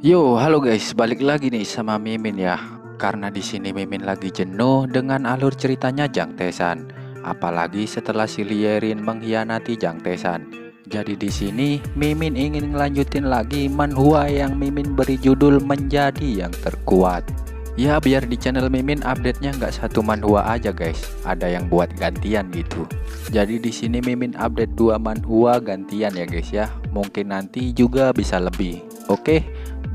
Yo, halo guys, balik lagi nih sama Mimin ya. Karena di sini Mimin lagi jenuh dengan alur ceritanya Jang Tesan. Apalagi setelah si Lierin mengkhianati Jang Tesan. Jadi di sini Mimin ingin ngelanjutin lagi manhwa yang Mimin beri judul Menjadi Yang Terkuat. Ya biar di channel Mimin update-nya nggak satu manhwa aja guys, ada yang buat gantian gitu. Jadi di sini Mimin update 2 manhwa gantian ya guys ya. Mungkin nanti juga bisa lebih. Oke,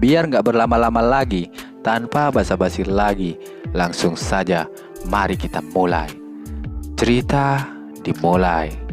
biar nggak berlama-lama lagi, tanpa basa-basi lagi, langsung saja mari kita mulai. Cerita dimulai.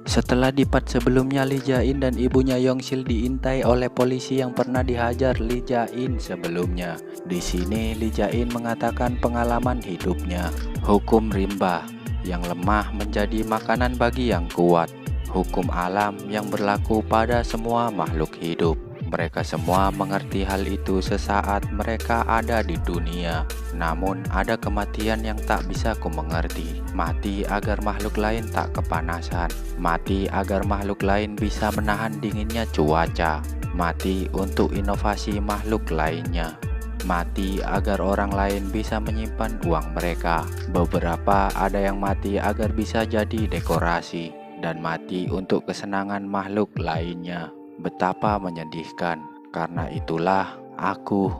Setelah di part sebelumnya Lee Jae-in dan ibunya Yongsil diintai oleh polisi yang pernah dihajar Lee Jae-in sebelumnya. Di sini Lee Jae-in mengatakan pengalaman hidupnya. Hukum rimba, yang lemah menjadi makanan bagi yang kuat. Hukum alam yang berlaku pada semua makhluk hidup. Mereka semua mengerti hal itu sesaat mereka ada di dunia. Namun ada kematian yang tak bisa ku mengerti. Mati agar makhluk lain tak kepanasan. Mati agar makhluk lain bisa menahan dinginnya cuaca. Mati untuk inovasi makhluk lainnya. Mati agar orang lain bisa menyimpan uang mereka. Beberapa ada yang mati agar bisa jadi dekorasi. Dan mati untuk kesenangan makhluk lainnya. Betapa menyedihkan, karena itulah aku.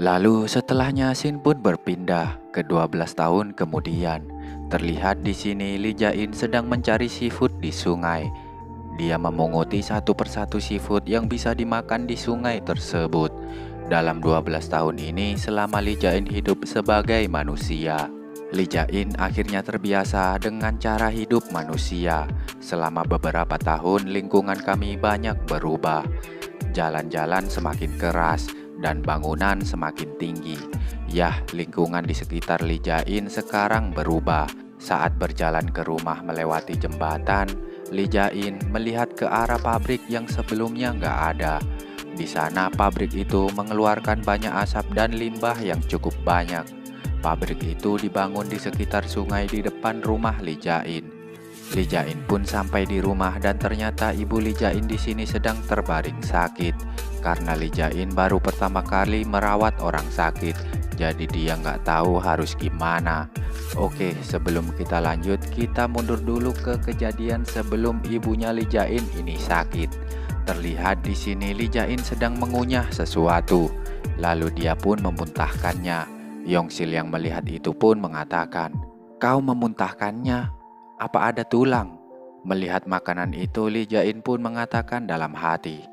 Lalu setelahnya scene pun berpindah ke 12 tahun kemudian. Terlihat di sini Lee Jae-in sedang mencari seafood di sungai. Dia memunguti satu persatu seafood yang bisa dimakan di sungai tersebut. Dalam 12 tahun ini selama Lee Jae-in hidup sebagai manusia. Lee Jae-in akhirnya terbiasa dengan cara hidup manusia. Selama beberapa tahun lingkungan kami banyak berubah. Jalan-jalan semakin keras dan bangunan semakin tinggi. Yah, lingkungan di sekitar Lee Jae-in sekarang berubah. Saat berjalan ke rumah melewati jembatan, Lee Jae-in melihat ke arah pabrik yang sebelumnya nggak ada. Di sana pabrik itu mengeluarkan banyak asap dan limbah yang cukup banyak. Pabrik itu dibangun di sekitar sungai di depan rumah Lee Jae-in. Lee Jae-in pun sampai di rumah dan ternyata ibu Lee Jae-in di sini sedang terbaring sakit. Karena Lee Jae-in baru pertama kali merawat orang sakit, jadi dia nggak tahu harus gimana. Oke, sebelum kita lanjut, kita mundur dulu ke kejadian sebelum ibunya Lee Jae-in ini sakit. Terlihat di sini Lee Jae-in sedang mengunyah sesuatu, lalu dia pun memuntahkannya. Yongsil yang melihat itu pun mengatakan, "Kau memuntahkannya? Apa ada tulang?" Melihat makanan itu, Lee Jae-in pun mengatakan dalam hati,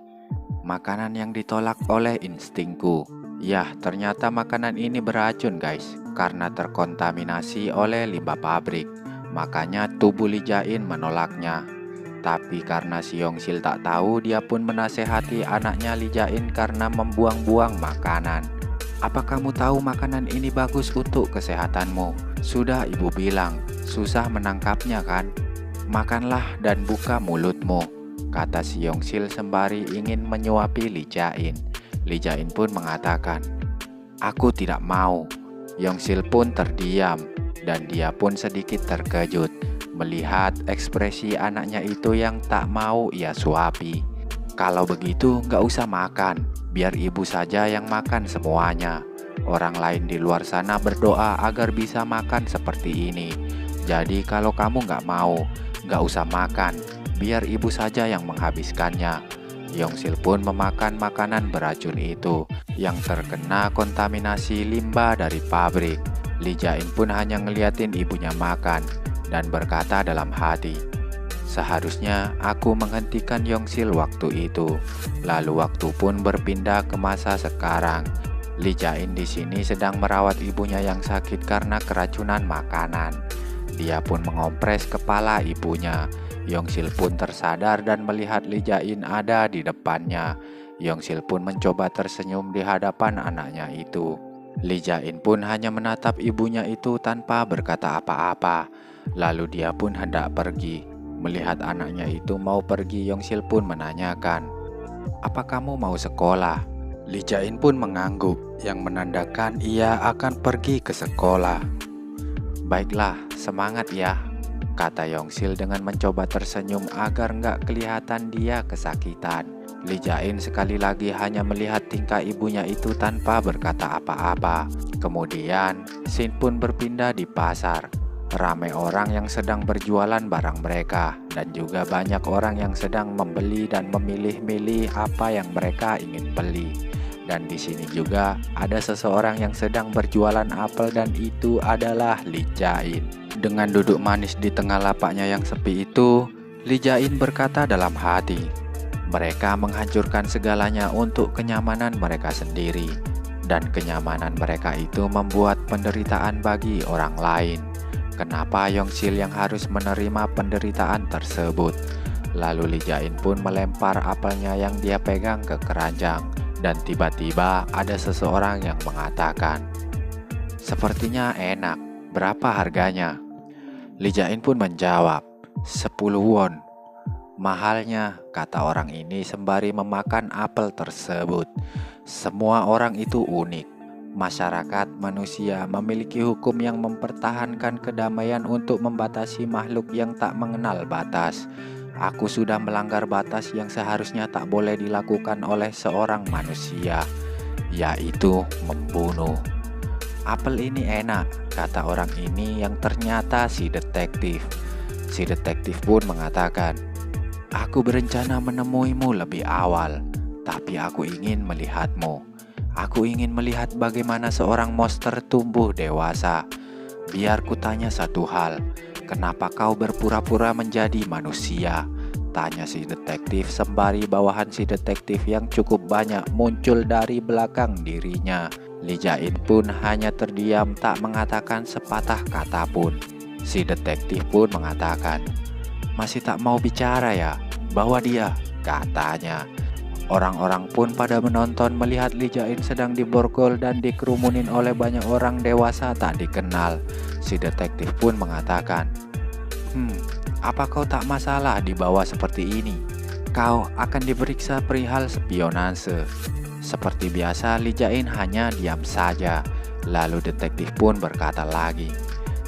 "Makanan yang ditolak oleh instingku." Yah, ternyata makanan ini beracun guys, karena terkontaminasi oleh limbah pabrik. Makanya tubuh Lee Jae-in menolaknya. Tapi karena si Yongsil tak tahu, dia pun menasehati anaknya Lee Jae-in karena membuang-buang makanan. "Apa kamu tahu makanan ini bagus untuk kesehatanmu? Sudah ibu bilang, susah menangkapnya kan? Makanlah dan buka mulutmu," kata si Yongsil sembari ingin menyuapi Lee Jae-in. Lee Jae-in pun mengatakan, "Aku tidak mau." Yongsil pun terdiam dan dia pun sedikit terkejut melihat ekspresi anaknya itu yang tak mau ia suapi. "Kalau begitu nggak usah makan, biar ibu saja yang makan semuanya. Orang lain di luar sana berdoa agar bisa makan seperti ini. Jadi kalau kamu nggak mau, nggak usah makan, biar ibu saja yang menghabiskannya." Yongsil pun memakan makanan beracun itu yang terkena kontaminasi limbah dari pabrik. Lee Jae-in pun hanya ngeliatin ibunya makan dan berkata dalam hati, "Seharusnya aku menghentikan Yongsil waktu itu." Lalu waktu pun berpindah ke masa sekarang. Lee Jae-in di sini sedang merawat ibunya yang sakit karena keracunan makanan. Dia pun mengompres kepala ibunya. Yongsil pun tersadar dan melihat Lee Jae-in ada di depannya. Yongsil pun mencoba tersenyum di hadapan anaknya itu. Lee Jae-in pun hanya menatap ibunya itu tanpa berkata apa-apa. Lalu dia pun hendak pergi. Melihat anaknya itu mau pergi, Yongsil pun menanyakan, "Apa kamu mau sekolah?" Lee Jae-in pun mengangguk, yang menandakan ia akan pergi ke sekolah. "Baiklah, semangat ya," kata Yongsil dengan mencoba tersenyum agar nggak kelihatan dia kesakitan. Li Jain sekali lagi hanya melihat tingkah ibunya itu tanpa berkata apa-apa. Kemudian, Sin pun berpindah di pasar. Ramai orang yang sedang berjualan barang mereka, dan juga banyak orang yang sedang membeli dan memilih-milih apa yang mereka ingin beli. Dan di sini juga ada seseorang yang sedang berjualan apel, dan itu adalah Li Jain. Dengan duduk manis di tengah lapaknya yang sepi itu, Li Jain berkata dalam hati, mereka menghancurkan segalanya untuk kenyamanan mereka sendiri, dan kenyamanan mereka itu membuat penderitaan bagi orang lain. Kenapa Yongsil yang harus menerima penderitaan tersebut? Lalu Li Jain pun melempar apelnya yang dia pegang ke keranjang, dan tiba-tiba ada seseorang yang mengatakan, "Sepertinya enak, berapa harganya?" Li Jain pun menjawab, 10 won. "Mahalnya," kata orang ini sembari memakan apel tersebut. Semua orang itu unik. Masyarakat manusia memiliki hukum yang mempertahankan kedamaian untuk membatasi makhluk yang tak mengenal batas. Aku sudah melanggar batas yang seharusnya tak boleh dilakukan oleh seorang manusia, yaitu membunuh. "Apel ini enak," kata orang ini yang ternyata si detektif. Si detektif pun mengatakan, "Aku berencana menemuimu lebih awal, tapi aku ingin melihatmu. Aku ingin melihat bagaimana seorang monster tumbuh dewasa. Biar kutanya satu hal, kenapa kau berpura-pura menjadi manusia?" tanya si detektif sembari bawahan si detektif yang cukup banyak muncul dari belakang dirinya. Li Jain pun hanya terdiam tak mengatakan sepatah kata pun. Si detektif pun mengatakan, "Masih tak mau bicara ya? Bawa dia," katanya. Orang-orang pun pada menonton melihat Li Jain sedang diborgol dan dikerumunin oleh banyak orang dewasa tak dikenal. Si detektif pun mengatakan, "Apa kau tak masalah dibawa seperti ini? Kau akan diperiksa perihal spionase." Seperti biasa, Li Jain hanya diam saja. Lalu detektif pun berkata lagi,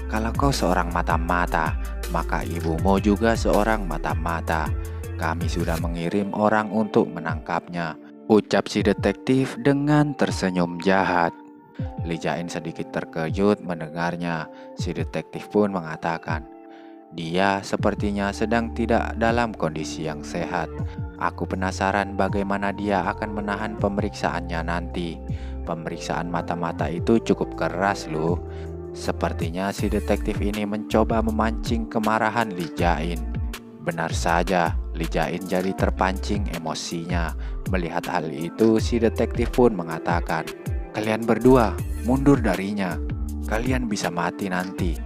"Kalau kau seorang mata-mata, maka ibumu juga seorang mata-mata. Kami sudah mengirim orang untuk menangkapnya," ucap si detektif dengan tersenyum jahat. Li Jain sedikit terkejut mendengarnya. Si detektif pun mengatakan, "Dia sepertinya sedang tidak dalam kondisi yang sehat. Aku penasaran bagaimana dia akan menahan pemeriksaannya nanti. Pemeriksaan mata-mata itu cukup keras loh." Sepertinya si detektif ini mencoba memancing kemarahan Li Jain. Benar saja, Li Jain jadi terpancing emosinya. Melihat hal itu, si detektif pun mengatakan, "Kalian berdua, mundur darinya. Kalian bisa mati nanti."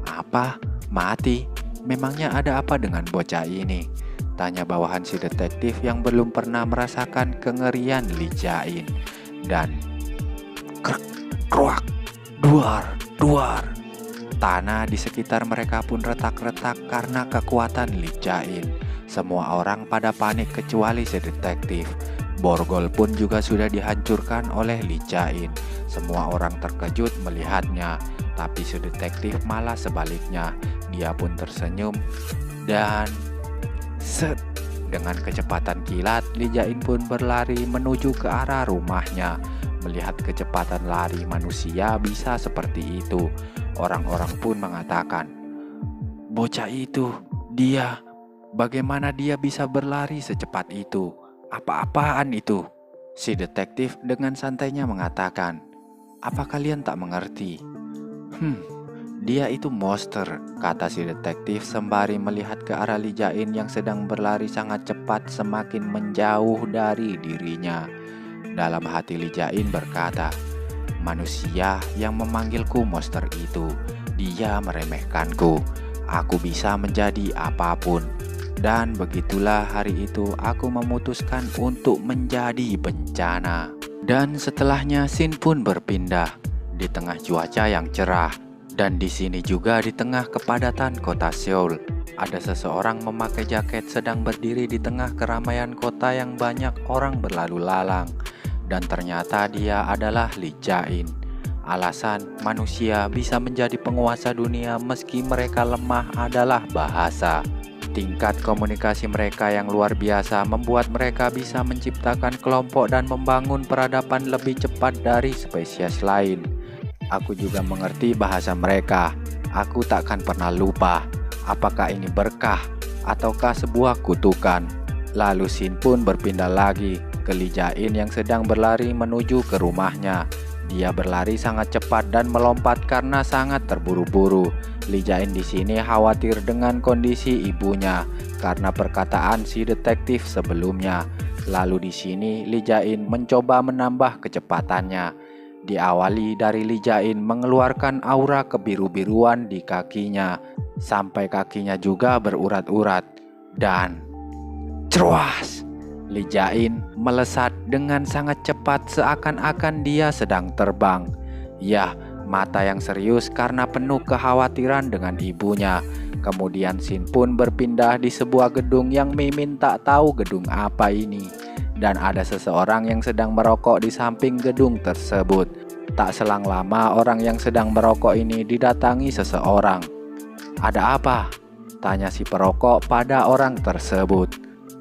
"Apa? Mati? Memangnya ada apa dengan bocah ini?" tanya bawahan si detektif yang belum pernah merasakan kengerian Li Jain. Dan krek, kruak, duar, duar. Tanah di sekitar mereka pun retak-retak karena kekuatan Li Jain. Semua orang pada panik kecuali si detektif. Borgol pun juga sudah dihancurkan oleh Li Jain. Semua orang terkejut melihatnya, tapi si detektif malah sebaliknya. Dia pun tersenyum dan set, dengan kecepatan kilat Li Jain pun berlari menuju ke arah rumahnya. Melihat kecepatan lari manusia bisa seperti itu, orang-orang pun mengatakan, "Bocah itu, bagaimana dia bisa berlari secepat itu? Apa-apaan itu?" Si detektif dengan santainya mengatakan, "Apa kalian tak mengerti? Dia itu monster," kata si detektif sembari melihat ke arah Li Jain yang sedang berlari sangat cepat semakin menjauh dari dirinya. Dalam hati Li Jain berkata, "Manusia yang memanggilku monster itu, dia meremehkanku. Aku bisa menjadi apapun." Dan begitulah hari itu aku memutuskan untuk menjadi bencana. Dan setelahnya Sin pun berpindah di tengah cuaca yang cerah. Dan di sini juga di tengah kepadatan kota Seoul, ada seseorang memakai jaket sedang berdiri di tengah keramaian kota yang banyak orang berlalu lalang. Dan ternyata dia adalah Li Jain. Alasan manusia bisa menjadi penguasa dunia meski mereka lemah adalah bahasa. Tingkat komunikasi mereka yang luar biasa membuat mereka bisa menciptakan kelompok dan membangun peradaban lebih cepat dari spesies lain. Aku juga mengerti bahasa mereka. Aku takkan pernah lupa. Apakah ini berkah ataukah sebuah kutukan? Lalu Sin pun berpindah lagi ke Li Jain yang sedang berlari menuju ke rumahnya. Dia berlari sangat cepat dan melompat karena sangat terburu-buru. Li Jain di sini khawatir dengan kondisi ibunya karena perkataan si detektif sebelumnya. Lalu di sini Li Jain mencoba menambah kecepatannya. Diawali dari Li Jain mengeluarkan aura kebiru-biruan di kakinya sampai kakinya juga berurat-urat dan ceruas! Li Jain melesat dengan sangat cepat seakan-akan dia sedang terbang. Ya, mata yang serius karena penuh kekhawatiran dengan ibunya. Kemudian Sin pun berpindah di sebuah gedung yang Mimin tak tahu gedung apa ini. Dan ada seseorang yang sedang merokok di samping gedung tersebut. Tak selang lama orang yang sedang merokok ini didatangi seseorang. "Ada apa?" tanya si perokok pada orang tersebut.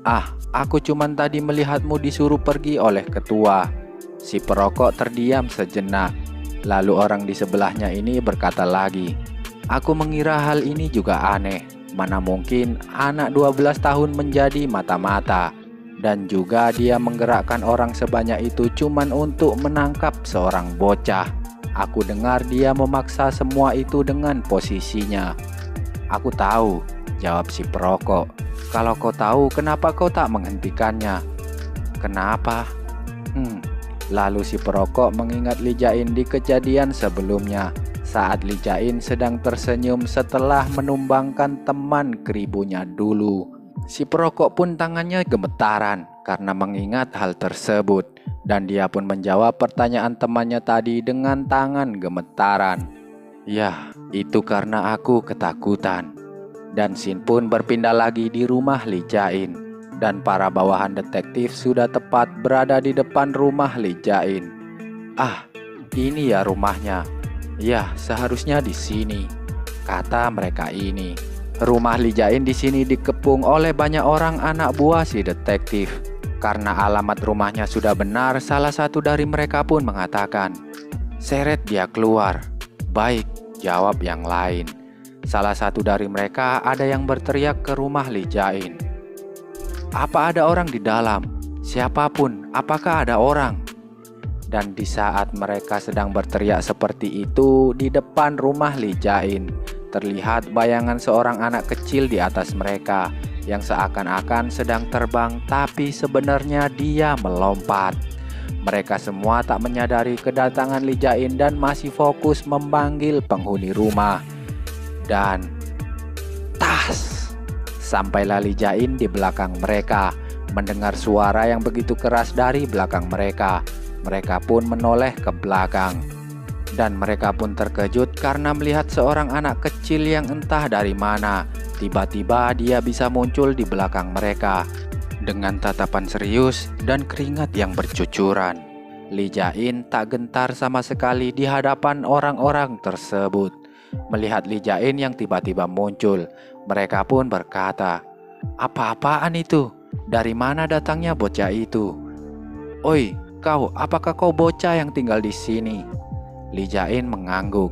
"Ah, aku cuman tadi melihatmu disuruh pergi oleh ketua." Si perokok terdiam sejenak. Lalu orang di sebelahnya ini berkata lagi, "Aku mengira hal ini juga aneh. Mana mungkin anak 12 tahun menjadi mata-mata. Dan juga dia menggerakkan orang sebanyak itu cuman untuk menangkap seorang bocah. Aku dengar dia memaksa semua itu dengan posisinya." "Aku tahu," jawab si perokok. "Kalau kau tahu, kenapa kau tak menghentikannya?" "Kenapa?" Lalu si perokok mengingat Li Jain di kejadian sebelumnya saat Li Jain sedang tersenyum setelah menumbangkan teman keribunya dulu. Si perokok pun tangannya gemetaran karena mengingat hal tersebut dan dia pun menjawab pertanyaan temannya tadi dengan tangan gemetaran. "Ya, itu karena aku ketakutan." Dan Sin pun berpindah lagi di rumah Li Jain. Dan para bawahan detektif sudah tepat berada di depan rumah Li Jain. "Ah, ini ya rumahnya. Ya, seharusnya di sini," kata mereka ini. Rumah Li Jain di sini dikepung oleh banyak orang anak buah si detektif. Karena alamat rumahnya sudah benar, salah satu dari mereka pun mengatakan, "Seret dia keluar." "Baik," jawab yang lain. Salah satu dari mereka ada yang berteriak ke rumah Li Jain, "Apa ada orang di dalam? Siapapun, apakah ada orang?" Dan di saat mereka sedang berteriak seperti itu, di depan rumah Li Jain terlihat bayangan seorang anak kecil di atas mereka yang seakan-akan sedang terbang, tapi sebenarnya dia melompat. Mereka semua tak menyadari kedatangan Li Jain dan masih fokus memanggil penghuni rumah. Dan tas! Sampailah Li Jain di belakang mereka. Mendengar suara yang begitu keras dari belakang mereka, mereka pun menoleh ke belakang. Dan mereka pun terkejut karena melihat seorang anak kecil yang entah dari mana. Tiba-tiba dia bisa muncul di belakang mereka dengan tatapan serius dan keringat yang bercucuran. Li Jain tak gentar sama sekali di hadapan orang-orang tersebut. Melihat Li Jain yang tiba-tiba muncul, mereka pun berkata, "Apa-apaan itu? Dari mana datangnya bocah itu?" "Oi, kau, apakah kau bocah yang tinggal di sini?" Li Jain mengangguk.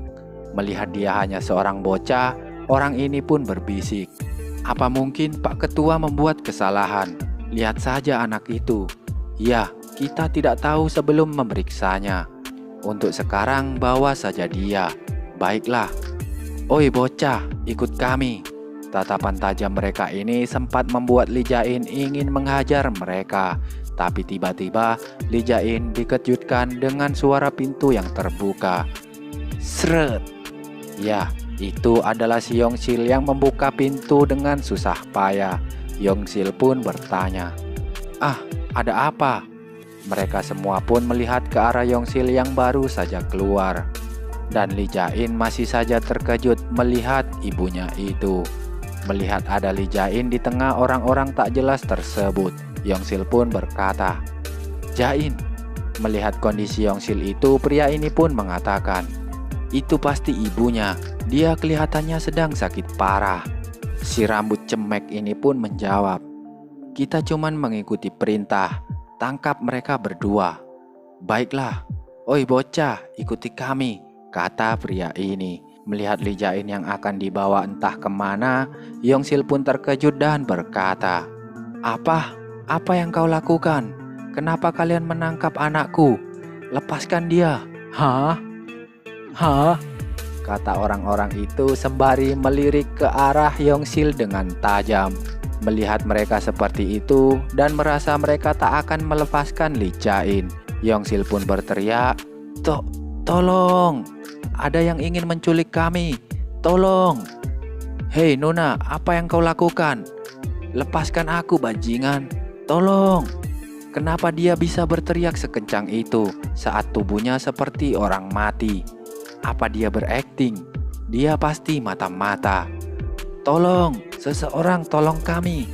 Melihat dia hanya seorang bocah, orang ini pun berbisik, "Apa mungkin Pak Ketua membuat kesalahan? Lihat saja anak itu. Ya, kita tidak tahu sebelum memeriksanya. Untuk sekarang bawa saja dia. Baiklah. Oi bocah, ikut kami." Tatapan tajam mereka ini sempat membuat Li Jain ingin menghajar mereka. Tapi tiba-tiba Li Jain dikejutkan dengan suara pintu yang terbuka. Sret! Ya, itu adalah si Yongsil yang membuka pintu dengan susah payah. Yongsil pun bertanya, "Ah, ada apa?" Mereka semua pun melihat ke arah Yongsil yang baru saja keluar. Dan Li Jain masih saja terkejut melihat ibunya itu. Melihat ada Li Jain di tengah orang-orang tak jelas tersebut, Yongsil pun berkata, "Jain." Melihat kondisi Yongsil itu, pria ini pun mengatakan, "Itu pasti ibunya. Dia kelihatannya sedang sakit parah." Si rambut cemek ini pun menjawab, "Kita cuman mengikuti perintah, tangkap mereka berdua." "Baiklah, oi bocah, ikuti kami," kata pria ini. Melihat Li Jain yang akan dibawa entah kemana, Yongsil pun terkejut dan berkata, "Apa? Apa yang kau lakukan? Kenapa kalian menangkap anakku? Lepaskan dia." "Hah? Hah?" kata orang-orang itu sembari melirik ke arah Yongsil dengan tajam. Melihat mereka seperti itu dan merasa mereka tak akan melepaskan Li Jain, Yongsil pun berteriak, Tolong! Ada yang ingin menculik kami! Tolong! Hei Nona, apa yang kau lakukan? Lepaskan aku bajingan! Tolong!" Kenapa dia bisa berteriak sekencang itu saat tubuhnya seperti orang mati? Apa dia berakting? Dia pasti mata-mata. "Tolong! Seseorang tolong kami!"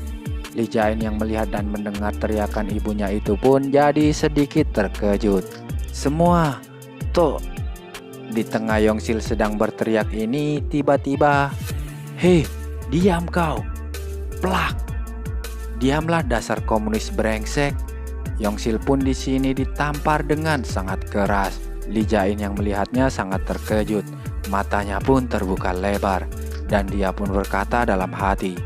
Li Jain yang melihat dan mendengar teriakan ibunya itu pun jadi sedikit terkejut. Semua di tengah Yongsil sedang berteriak ini, tiba-tiba, "Hei, diam kau!" Plak! "Diamlah dasar komunis brengsek!" Yongsil pun di sini ditampar dengan sangat keras. Li Jain yang melihatnya sangat terkejut, matanya pun terbuka lebar, dan dia pun berkata dalam hati,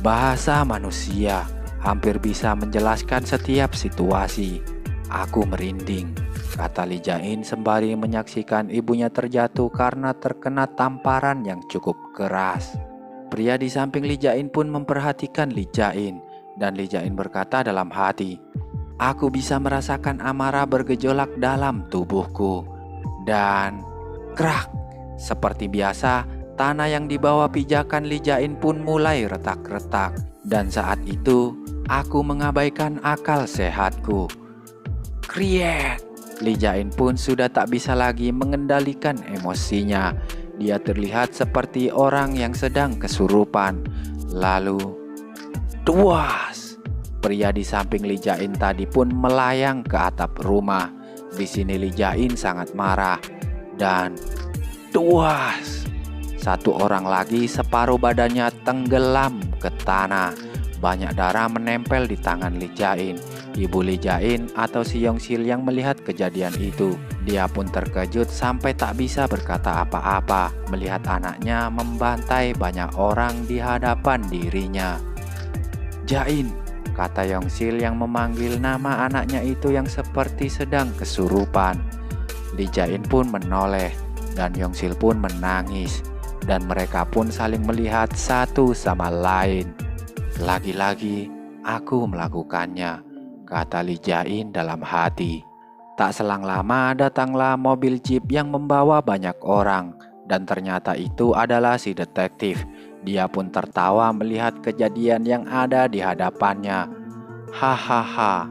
"Bahasa manusia hampir bisa menjelaskan setiap situasi. Aku merinding," kata Li Jain sembari menyaksikan ibunya terjatuh karena terkena tamparan yang cukup keras. Pria di samping Li Jain pun memperhatikan Li Jain, dan Li Jain berkata dalam hati, "Aku bisa merasakan amarah bergejolak dalam tubuhku." Dan krak, seperti biasa, tanah yang dibawa pijakan Li Jain pun mulai retak-retak. Dan saat itu, aku mengabaikan akal sehatku. Kriek! Li Jain pun sudah tak bisa lagi mengendalikan emosinya. Dia terlihat seperti orang yang sedang kesurupan. Lalu, duas! Pria di samping Li Jain tadi pun melayang ke atap rumah. Di sini Li Jain sangat marah. Dan duas! Satu orang lagi separuh badannya tenggelam ke tanah. Banyak darah menempel di tangan Li Jain. Ibu Li Jain atau si Yongsil yang melihat kejadian itu, dia pun terkejut sampai tak bisa berkata apa-apa melihat anaknya membantai banyak orang di hadapan dirinya. "Jain," kata Yongsil yang memanggil nama anaknya itu yang seperti sedang kesurupan. Li Jain pun menoleh dan Yongsil pun menangis, dan mereka pun saling melihat satu sama lain. "Lagi-lagi aku melakukannya," kata Li Jain dalam hati. Tak selang lama datanglah mobil jeep yang membawa banyak orang, dan ternyata itu adalah si detektif. Dia pun tertawa melihat kejadian yang ada di hadapannya. "Hahaha,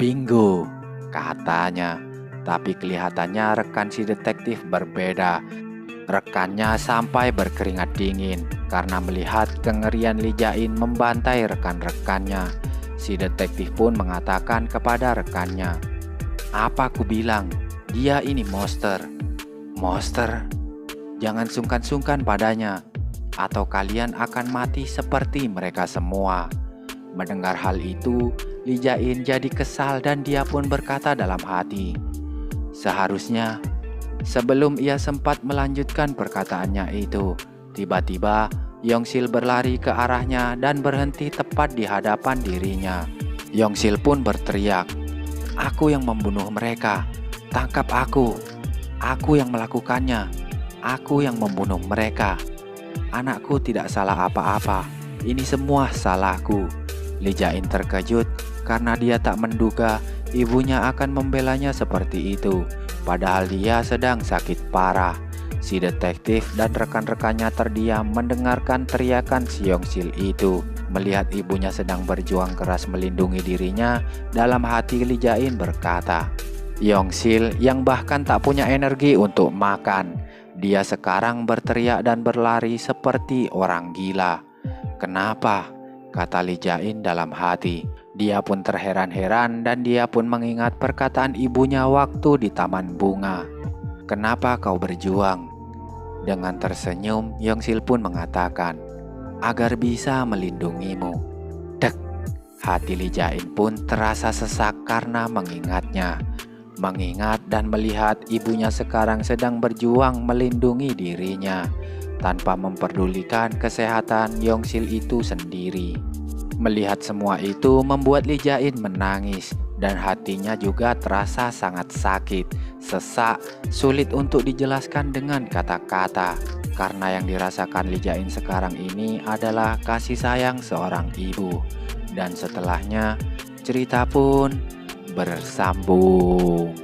bingo," katanya. Tapi kelihatannya rekan si detektif berbeda. Rekannya sampai berkeringat dingin karena melihat kengerian Li Jain membantai rekan-rekannya. Si detektif pun mengatakan kepada rekannya, "Apa aku bilang, dia ini monster. Monster? Jangan sungkan-sungkan padanya, atau kalian akan mati seperti mereka semua." Mendengar hal itu, Li Jain jadi kesal dan dia pun berkata dalam hati, seharusnya sebelum ia sempat melanjutkan perkataannya itu, tiba-tiba Yongsil berlari ke arahnya dan berhenti tepat di hadapan dirinya. Yongsil pun berteriak, "Aku yang membunuh mereka. Tangkap aku. Aku yang melakukannya. Aku yang membunuh mereka. Anakku tidak salah apa-apa. Ini semua salahku." Li Jain terkejut karena dia tak menduga ibunya akan membelanya seperti itu. Padahal dia sedang sakit parah. Si detektif dan rekan-rekannya terdiam mendengarkan teriakan si Yongsil itu. Melihat ibunya sedang berjuang keras melindungi dirinya, dalam hati Li Jain berkata, Yongsil yang bahkan tak punya energi untuk makan. Dia sekarang berteriak dan berlari seperti orang gila. "Kenapa?" kata Li Jain dalam hati. Dia pun terheran-heran dan dia pun mengingat perkataan ibunya waktu di taman bunga. "Kenapa kau berjuang?" Dengan tersenyum, Yongsil pun mengatakan, agar bisa melindungimu. Dek, hati Li Jain pun terasa sesak karena mengingatnya. Mengingat dan melihat ibunya sekarang sedang berjuang melindungi dirinya tanpa memperdulikan kesehatan Yongsil itu sendiri. Melihat semua itu membuat Li Jain menangis dan hatinya juga terasa sangat sakit, sesak, sulit untuk dijelaskan dengan kata-kata. Karena yang dirasakan Li Jain sekarang ini adalah kasih sayang seorang ibu. Dan setelahnya cerita pun bersambung.